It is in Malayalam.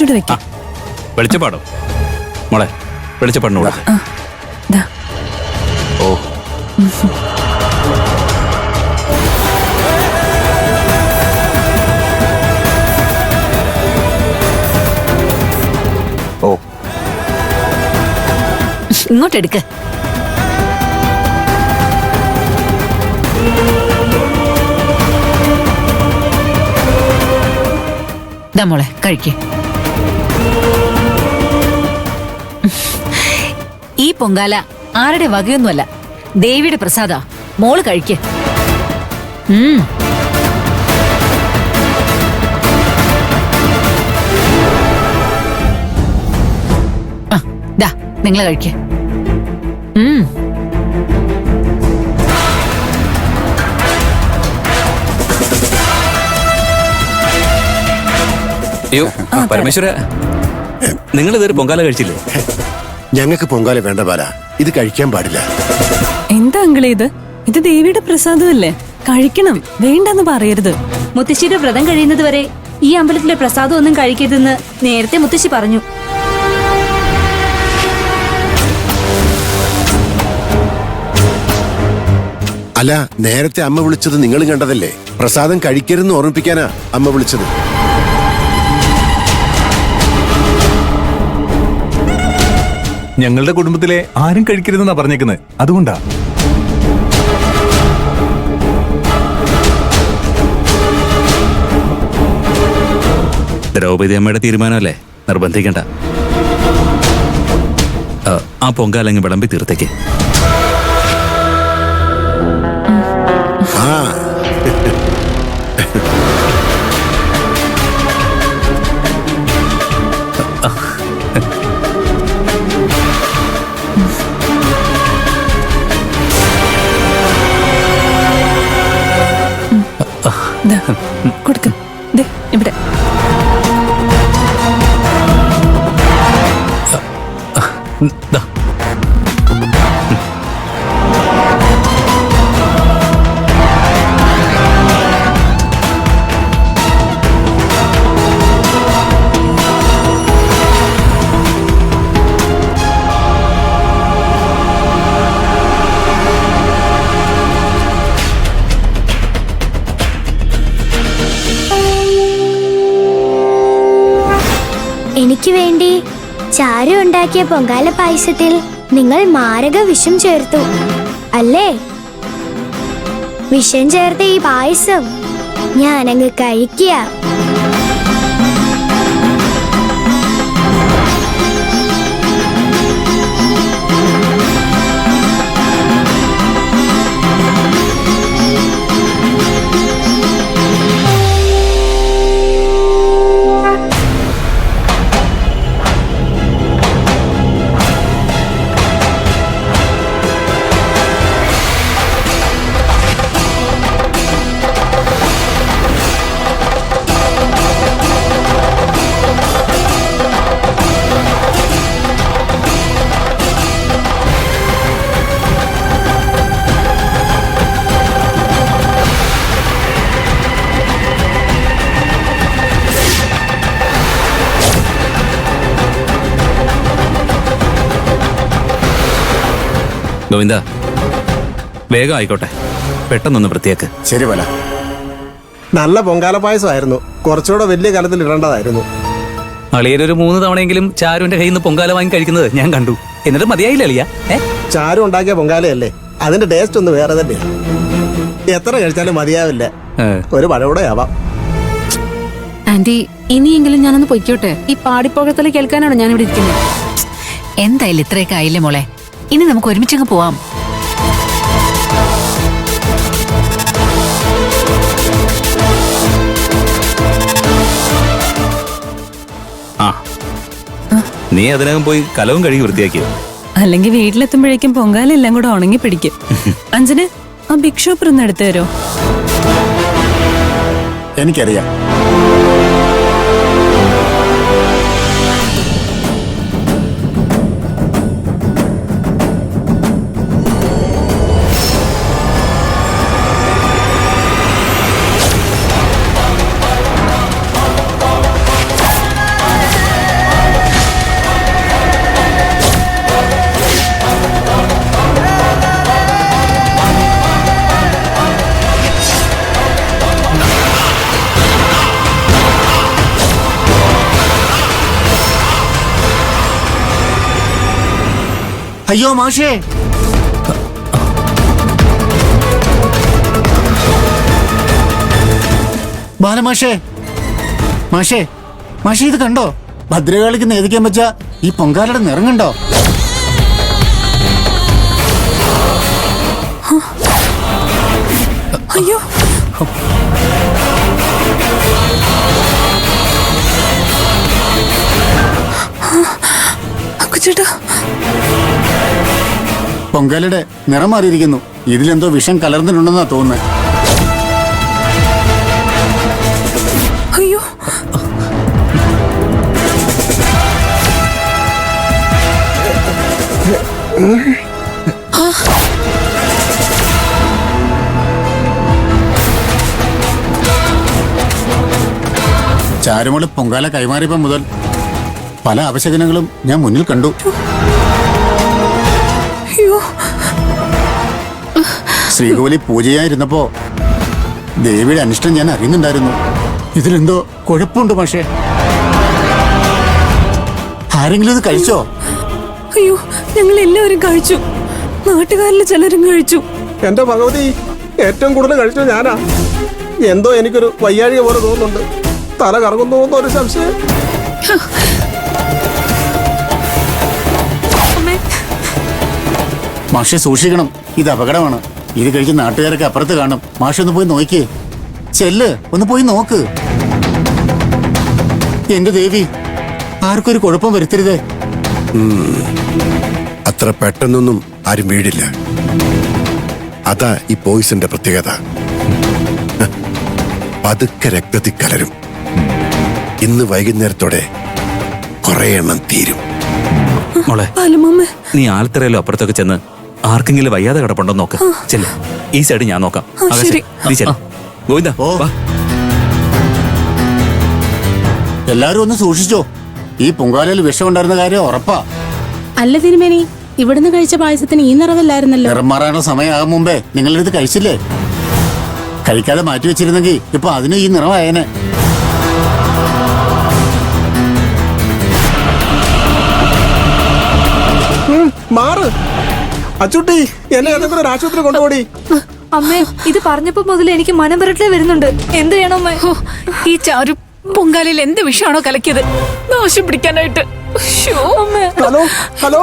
കുറച്ചുകൂടെ വെക്കാം. വെളിച്ചപ്പാടോ മോളെ? വെളിച്ചപ്പാടിനോട് ഓ ഓ ഇങ്ങോട്ടെടുക്ക. മോളെ കഴിക്ക്. ഈ പൊങ്കാല ആരുടെ വകയൊന്നുമല്ല, ദേവിയുടെ പ്രസാദ. മോള് കഴിക്ക്. നിങ്ങൾ കഴിക്ക്. അയ്യോ പരമേശ്വര, നിങ്ങൾ ഇതൊരു പൊങ്കാല കഴിച്ചില്ലേ? ഞങ്ങൾക്ക് പൊങ്കാല വേണ്ട ബാല, ഇത് കഴിക്കാൻ പാടില്ല. എന്താ അങ്കിളേ ഇത്? ഇത് ദേവിയുടെ പ്രസാദമല്ലേ, കഴിക്കണം. വേണ്ടെന്ന് പറയരുത്. മുത്തശ്ശിയുടെ വ്രതം കഴിയുന്നത് വരെ ഈ അമ്പലത്തിലെ പ്രസാദം ഒന്നും കഴിക്കരുതെന്ന് നേരത്തെ മുത്തശ്ശി പറഞ്ഞു. അല്ല, നേരത്തെ അമ്മ വിളിച്ചത് നിങ്ങൾ കണ്ടതല്ലേ? പ്രസാദം കഴിക്കരുതെന്ന് ഓർമ്മിപ്പിക്കാനാ അമ്മ വിളിച്ചത്. ഞങ്ങളുടെ കുടുംബത്തിലെ ആരും കഴിക്കരുതെന്നാ പറഞ്ഞേക്കുന്നത്, അതുകൊണ്ടാ. ദ്രൗപദി അമ്മയുടെ തീരുമാനമല്ലേ, നിർബന്ധിക്കണ്ട. ആ പൊങ്കാലങ്ങ് വിളമ്പി തീർത്തേക്ക്. കൊടുക്ക. ഇവിടെ എനിക്ക് വേണ്ടി ചാരു ഉണ്ടാക്കിയ പൊങ്കാല പായസത്തിൽ നിങ്ങൾ മാരക വിഷം ചേർത്തു അല്ലേ? വിഷം ചേർത്ത ഈ പായസം ഞാനങ്ങ് കഴിക്കുക. ഗോവിന്ദ, വേഗം ആയിക്കോട്ടെ, പെട്ടെന്നൊന്ന് വൃത്തിയാക്ക്. ശരി ബാല. നല്ല പൊങ്കാല പായസമായിരുന്നു, കുറച്ചുകൂടെ വലിയ കലത്തിൽ ഇടേണ്ടതായിരുന്നു. അളിയൊരു 3 തവണയെങ്കിലും ചാരുവിന്റെ കയ്യിൽ നിന്ന് പൊങ്കാല വാങ്ങി കഴിക്കുന്നത് ഞാൻ കണ്ടു. എന്നിട്ട് മതിയായില്ല അളിയ? ചാരു ഉണ്ടാക്കിയ പൊങ്കാലയല്ലേ, അതിന്റെ ടേസ്റ്റ് ഒന്ന് വേറെ തന്നെയാ. എത്ര കഴിച്ചാലും മതിയാവില്ല. ഒരു പഴകൂടെ ആവാം. ആന്റി, ഇനിയെങ്കിലും ഞാനൊന്ന് പൊയ്ക്കോട്ടെ. ഈ പാടിപ്പോകത്തിൽ കേൾക്കാനാണ് ഞാൻ ഇവിടെ ഇരിക്കുന്നത്. എന്തായാലും ഇത്രയൊക്കെ ആയില്ലേ മോളെ, ഇനി നമുക്ക് ഒരുമിച്ചങ്ങ് പോവാം. നീ അതിനകം പോയി കലവും കഴുകി വൃത്തിയാക്കിയോ? അല്ലെങ്കിൽ വീട്ടിലെത്തുമ്പോഴേക്കും പൊങ്കാല എല്ലാം കൂടെ ഉണങ്ങി പിടിക്കും. അഞ്ജന, ആ ബിഗ് ഷോപ്പർ ഒന്ന് എടുത്തു തരോ? എനിക്കറിയാം. അയ്യോ മാഷേ, ബാലമാഷേ, മാഷേ, മാഷേ ഇത് കണ്ടോ? ഭദ്രകാളിക്ക് നേദിക്കാൻ വെച്ച ഈ പൊങ്കാലയുടെ നിറം കണ്ടോ? അയ്യോ അക്കുച്ചേട്ടാ, പൊങ്കാലയുടെ നിറം മാറിയിരിക്കുന്നു. ഇതിലെന്തോ വിഷം കലർന്നിട്ടുണ്ടെന്നാ തോന്നുന്നത്. അയ്യോ ചാരുമോള് പൊങ്കാല കൈമാറിയപ്പോ മുതൽ പല അപശകനങ്ങളും ഞാൻ മുന്നിൽ കണ്ടു. അയ്യോ ശ്രീകോവിലി പൂജയായിരുന്നപ്പോ ദേവിയുടെ അനിഷ്ടം ഞാൻ അറിയുന്നുണ്ടായിരുന്നു. ഇതിലെന്തോ കുഴപ്പമുണ്ട് പക്ഷേ. ആരെങ്കിലും ഇത് കഴിച്ചോ? അയ്യോ ഞങ്ങൾ എല്ലാവരും കഴിച്ചു. നാട്ടുകാരിൽ ചിലരും കഴിച്ചു. എന്റെ ഭഗവതി, ഏറ്റവും കൂടുതൽ കഴിച്ചത് ഞാനാ. എന്തോ എനിക്കൊരു വയ്യാഴിക പോലെ തോന്നുന്നുണ്ട്. തല കറങ്ങുന്നു എന്നൊരു സംശയം. മാഷെ സൂക്ഷിക്കണം, ഇത് അപകടമാണ്. ഇത് കഴിച്ച് നാട്ടുകാരൊക്കെ അപ്പുറത്ത് കാണും. മാഷെ ഒന്ന് പോയി നോക്കിയേ. ചെല്ല്, ഒന്ന് പോയി നോക്ക്. എന്റെ ദേവി, ആർക്കൊരു കുഴപ്പം വരുത്തരുതേ. അത്ര പെട്ടെന്നൊന്നും ആരും വീടില്ല. അതാ ഈ പോയിസന്റെ പ്രത്യേകത. പതുക്കെ രക്തത്തിൽ കലരും. ഇന്ന് വൈകുന്നേരത്തോടെ കുറെ എണ്ണം തീരും. മോളെ, പാലമ്മ നീ ആൽത്തറയിലോ അപ്പുറത്തൊക്കെ ചെന്ന് ആർക്കെങ്കിലും വയ്യാതെ കിടപ്പുണ്ടോ നോക്ക്. ചെല്ല്, ഈ സൈഡ് ഞാൻ നോക്കാം. ആകാശേ, ശരി. നീ ചെല്ല്. ഗോവിന്ദ, ഓ. വാ. എല്ലാരും ഒന്ന് സൂക്ഷിച്ചോ. ഈ പൊങ്കാലയിൽ വിഷം ഉണ്ടായിരുന്ന കാര്യം ഉറപ്പാ. അല്ല തിരുമേനി, ഇവിടുന്ന് കഴിച്ച പായസത്തിന് ഈ നിറവല്ലായിരുന്നല്ലോ. നിറം മാറാനുള്ള സമയമാകും മുമ്പേ നിങ്ങളിത് കഴിച്ചില്ലേ? കഴിക്കാതെ മാറ്റി വെച്ചിരുന്നെങ്കിൽ ഇപ്പൊ അതിന് ഈ നിറമായേനെ. മാറ് അച്ചുട്ടി, എന്നെ ഏതെങ്കിലും ഒരു ആശുപത്രി കൊണ്ടുപോടി. അമ്മേ, ഇത് പറഞ്ഞപ്പോ മുതൽ എനിക്ക് മനം പുരട്ടിലേ വരുന്നുണ്ട്. എന്ത് ചെയ്യണം അമ്മേ? ഈ ചാരു പൊങ്കാലയിൽ എന്ത് വിഷമാണോ കലക്കിയത് നാശം പിടിക്കാനായിട്ട്. Hello hello